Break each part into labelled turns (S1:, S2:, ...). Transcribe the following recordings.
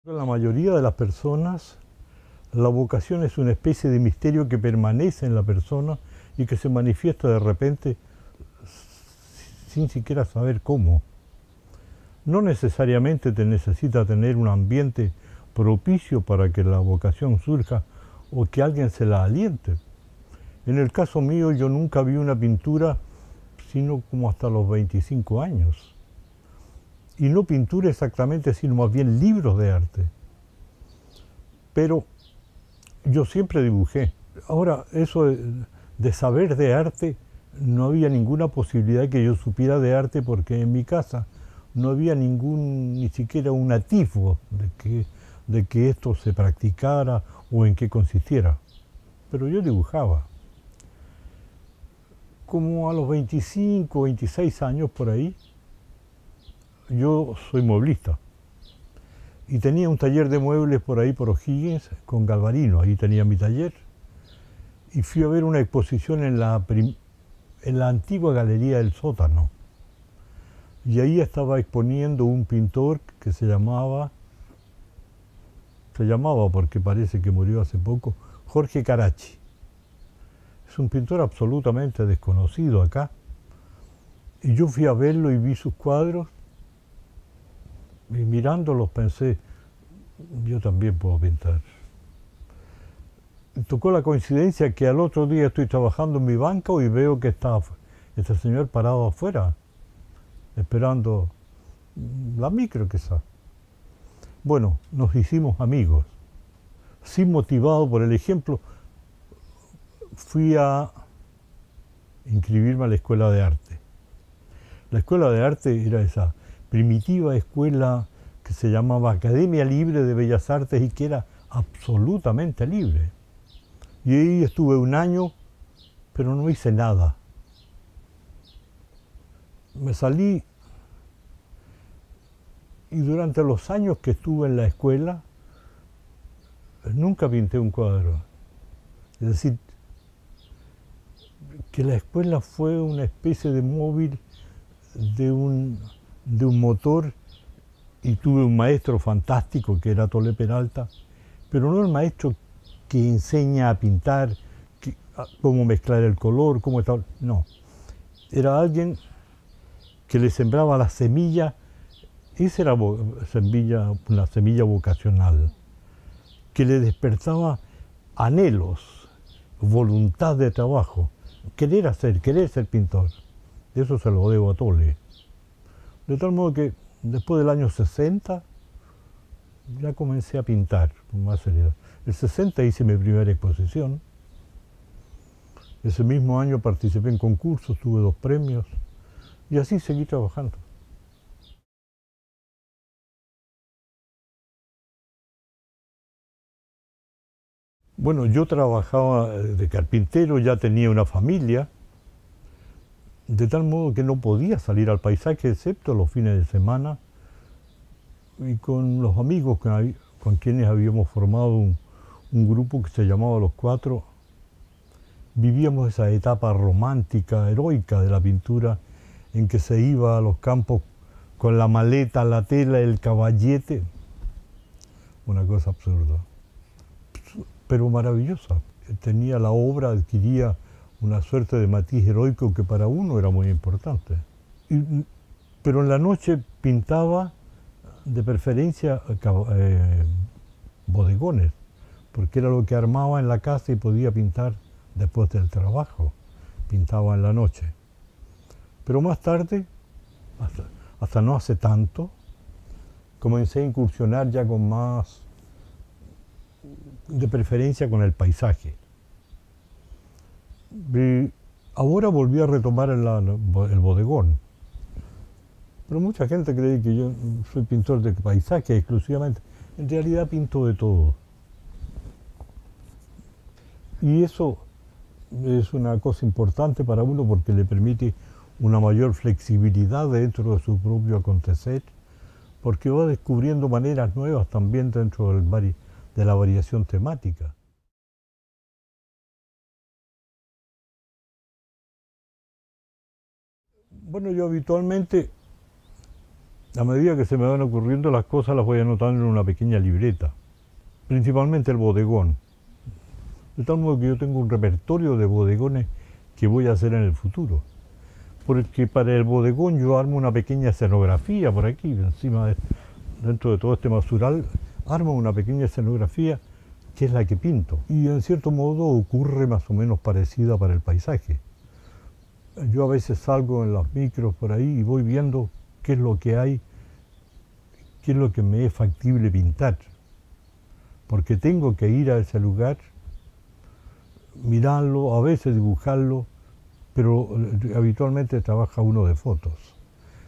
S1: La mayoría de las personas, la vocación es una especie de misterio que permanece en la persona y que se manifiesta de repente sin siquiera saber cómo. No necesariamente te necesita tener un ambiente propicio para que la vocación surja o que alguien se la aliente. En el caso mío, yo nunca vi una pintura sino como hasta los 25 años. Y no pintura exactamente, sino más bien libros de arte. Pero yo siempre dibujé. Ahora, eso de saber de arte, no había ninguna posibilidad que yo supiera de arte porque en mi casa no había ni siquiera un atisbo de que esto se practicara o en qué consistiera. Pero yo dibujaba. Como a los 25, 26 años por ahí, yo soy mueblista. Y tenía un taller de muebles por ahí por O'Higgins con Galvarino, ahí tenía mi taller. Y fui a ver una exposición en la antigua galería del sótano. Y ahí estaba exponiendo un pintor que se llamaba porque parece que murió hace poco, Jorge Carachi. Es un pintor absolutamente desconocido acá. Y yo fui a verlo y vi sus cuadros y mirándolos pensé, yo también puedo pintar. Tocó la coincidencia que al otro día estoy trabajando en mi banco y veo que está este señor parado afuera, esperando la micro quizá. Bueno, nos hicimos amigos. Sin motivado por el ejemplo, fui a inscribirme a la escuela de arte. La escuela de arte era esa primitiva escuela que se llamaba Academia Libre de Bellas Artes y que era absolutamente libre. Y ahí estuve un año, pero no hice nada. Me salí y durante los años que estuve en la escuela nunca pinté un cuadro. Es decir, que la escuela fue una especie de móvil de un motor y tuve un maestro fantástico que era Tolé Peralta, pero no el maestro que enseña a pintar, cómo mezclar el color, cómo está, no. Era alguien que le sembraba la semilla, esa era una semilla vocacional, que le despertaba anhelos, voluntad de trabajo, querer ser pintor. Eso se lo debo a Tole. De tal modo que después del año 60 ya comencé a pintar con más seriedad. El 60 hice mi primera exposición. Ese mismo año participé en concursos, tuve 2 premios y así seguí trabajando. Bueno, yo trabajaba de carpintero, ya tenía una familia, de tal modo que no podía salir al paisaje excepto los fines de semana y con los amigos con quienes habíamos formado un grupo que se llamaba Los Cuatro, vivíamos esa etapa romántica, heroica de la pintura, en que se iba a los campos con la maleta, la tela, el caballete, una cosa absurda, pero maravillosa. Tenía la obra, adquiría una suerte de matiz heroico que para uno era muy importante. Pero en la noche pintaba de preferencia bodegones, porque era lo que armaba en la casa y podía pintar después del trabajo. Pintaba en la noche. Pero más tarde, hasta no hace tanto, comencé a incursionar ya con más, de preferencia con el paisaje. Y ahora volví a retomar el bodegón. Pero mucha gente cree que yo soy pintor de paisaje exclusivamente. En realidad pinto de todo. Y eso es una cosa importante para uno porque le permite una mayor flexibilidad dentro de su propio acontecer, porque va descubriendo maneras nuevas también dentro de la variación temática. Bueno, yo habitualmente A medida que se me van ocurriendo las cosas las voy anotando en una pequeña libreta, principalmente el bodegón. De tal modo que yo tengo un repertorio de bodegones que voy a hacer en el futuro. Porque para el bodegón yo armo una pequeña escenografía por aquí, dentro de todo este basural, armo una pequeña escenografía que es la que pinto. Y en cierto modo ocurre más o menos parecida para el paisaje. Yo a veces salgo en las micros por ahí y voy viendo qué es lo que hay, qué es lo que me es factible pintar. Porque tengo que ir a ese lugar, mirarlo, a veces dibujarlo, pero habitualmente trabaja uno de fotos.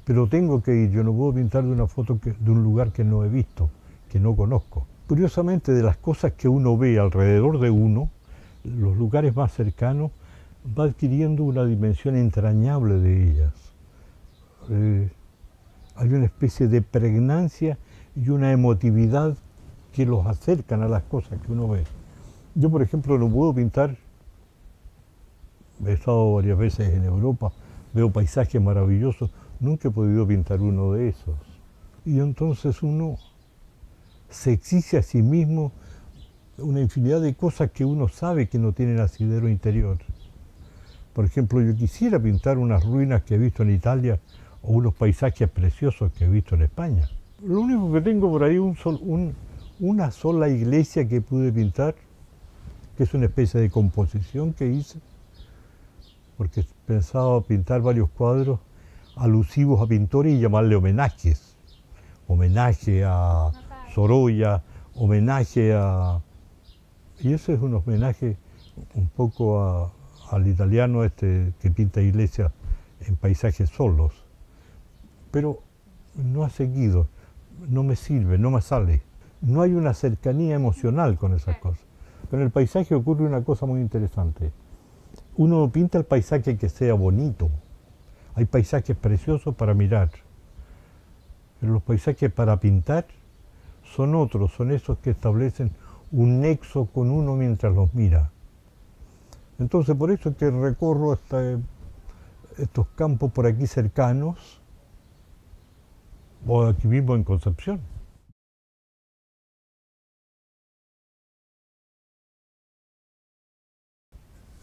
S1: Pero tengo que ir, yo no puedo pintar de una foto de un lugar que no he visto, que no conozco. Curiosamente, de las cosas que uno ve alrededor de uno, los lugares más cercanos, va adquiriendo una dimensión entrañable de ellas. Hay una especie de pregnancia y una emotividad que los acercan a las cosas que uno ve. Yo, por ejemplo, no puedo pintar, he estado varias veces en Europa, veo paisajes maravillosos, nunca he podido pintar uno de esos. Y entonces uno se exige a sí mismo una infinidad de cosas que uno sabe que no tienen asidero interior. Por ejemplo, yo quisiera pintar unas ruinas que he visto en Italia o unos paisajes preciosos que he visto en España. Lo único que tengo por ahí es una sola iglesia que pude pintar, que es una especie de composición que hice, porque pensaba pintar varios cuadros alusivos a pintores y llamarle homenajes. Homenaje a Sorolla, homenaje a... Y ese es un homenaje un poco al italiano que pinta iglesias en paisajes solos. Pero no ha seguido, no me sirve, no me sale. No hay una cercanía emocional con esas cosas. Con el paisaje ocurre una cosa muy interesante. Uno pinta el paisaje que sea bonito. Hay paisajes preciosos para mirar. Pero los paisajes para pintar son otros, son esos que establecen un nexo con uno mientras los mira. Entonces, por eso es que recorro estos campos por aquí cercanos, o aquí mismo en Concepción.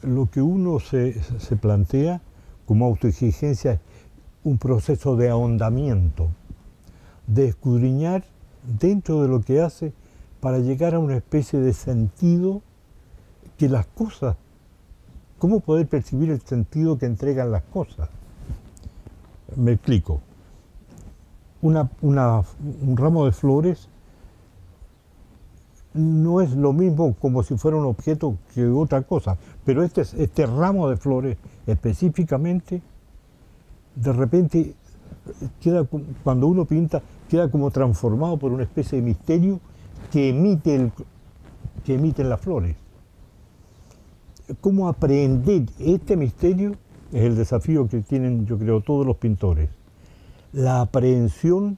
S1: Lo que uno se plantea como autoexigencia es un proceso de ahondamiento, de escudriñar dentro de lo que hace para llegar a una especie de sentido que las cosas, ¿cómo poder percibir el sentido que entregan las cosas? Me explico. Un ramo de flores no es lo mismo como si fuera un objeto que otra cosa, pero este ramo de flores específicamente, de repente, cuando uno pinta, queda como transformado por una especie de misterio que emiten las flores. ¿Cómo aprender este misterio? Es el desafío que tienen, yo creo, todos los pintores. La aprehensión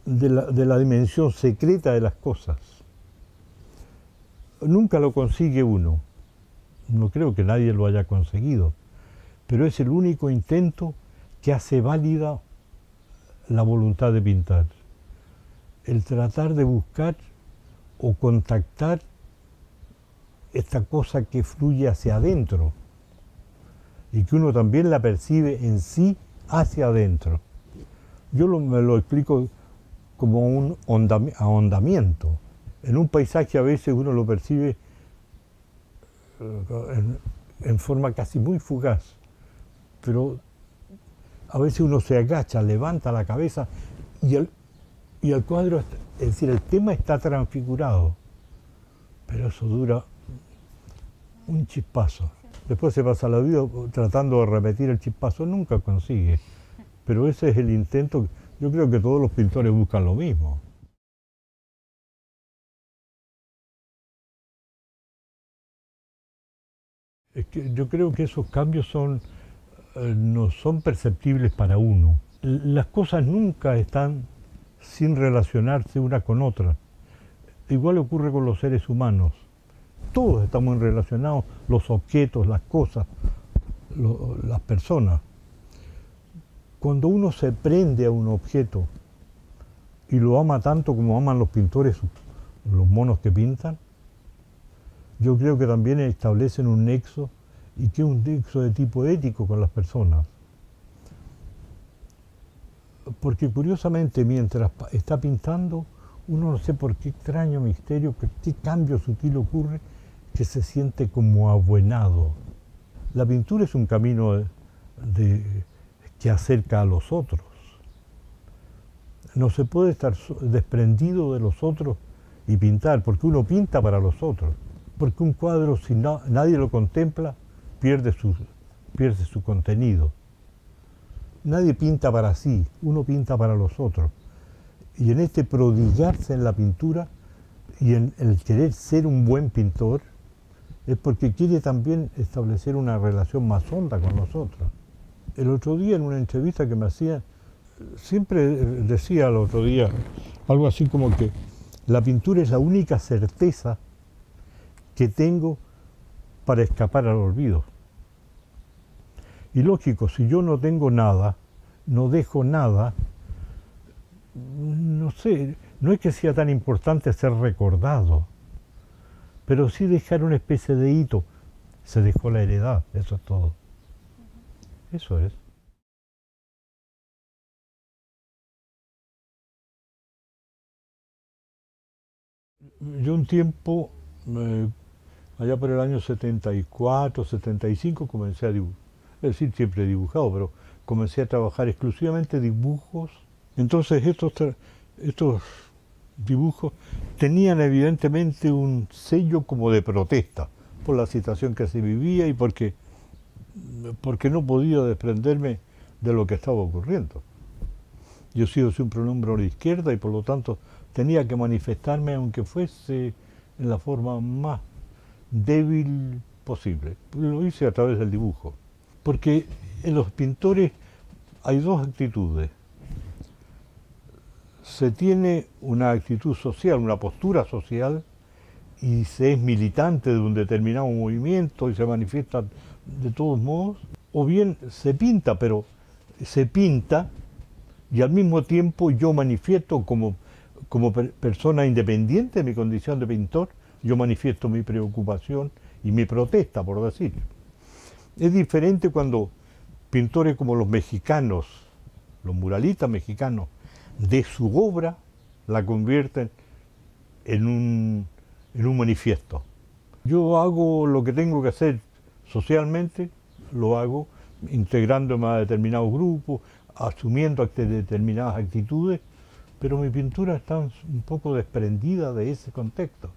S1: de la dimensión secreta de las cosas. Nunca lo consigue uno. No creo que nadie lo haya conseguido. Pero es el único intento que hace válida la voluntad de pintar. El tratar de buscar o contactar esta cosa que fluye hacia adentro y que uno también la percibe en sí hacia adentro. Yo me lo explico como un ahondamiento. En un paisaje a veces uno lo percibe en forma casi muy fugaz, pero a veces uno se agacha, levanta la cabeza y el cuadro, es decir, el tema está transfigurado, pero eso dura un chispazo. Después se pasa la vida tratando de repetir el chispazo, nunca consigue. Pero ese es el intento, yo creo que todos los pintores buscan lo mismo. Es que yo creo que esos cambios no son perceptibles para uno. Las cosas nunca están sin relacionarse una con otra. Igual ocurre con los seres humanos. Todos estamos relacionados, los objetos, las cosas, las personas. Cuando uno se prende a un objeto y lo ama tanto como aman los pintores los monos que pintan, yo creo que también establecen un nexo, y que es un nexo de tipo ético con las personas. Porque curiosamente, mientras está pintando, uno no sé por qué extraño misterio, qué cambio sutil ocurre, que se siente como abuenado. La pintura es un camino que acerca a los otros. No se puede estar desprendido de los otros y pintar, porque uno pinta para los otros. Porque un cuadro, si nadie lo contempla, pierde su contenido. Nadie pinta para sí, uno pinta para los otros. Y en este prodigarse en la pintura y en el querer ser un buen pintor, es porque quiere también establecer una relación más honda con nosotros. El otro día, en una entrevista que me hacía, siempre decía el otro día algo así como que la pintura es la única certeza que tengo para escapar al olvido. Y lógico, si yo no tengo nada, no dejo nada, no sé, no es que sea tan importante ser recordado, pero sí dejar una especie de hito. Se dejó la heredad, eso es todo. Eso es. Yo un tiempo, allá por el año 74, 75, comencé a dibujar. Es decir, siempre he dibujado, pero comencé a trabajar exclusivamente dibujos. Entonces estos dibujos tenían evidentemente un sello como de protesta por la situación que se vivía y porque no podía desprenderme de lo que estaba ocurriendo. Yo he sido siempre un hombre a la izquierda y por lo tanto tenía que manifestarme aunque fuese en la forma más débil posible. Lo hice a través del dibujo. Porque en los pintores hay dos actitudes. Se tiene una actitud social, una postura social, y se es militante de un determinado movimiento y se manifiesta de todos modos, o bien se pinta, pero se pinta y al mismo tiempo yo manifiesto como persona independiente de mi condición de pintor, yo manifiesto mi preocupación y mi protesta, por decir. Es diferente cuando pintores como los mexicanos, los muralistas mexicanos, de su obra la convierten en un manifiesto. Yo hago lo que tengo que hacer socialmente, lo hago integrándome a determinados grupos, asumiendo determinadas actitudes, pero mi pintura está un poco desprendida de ese contexto.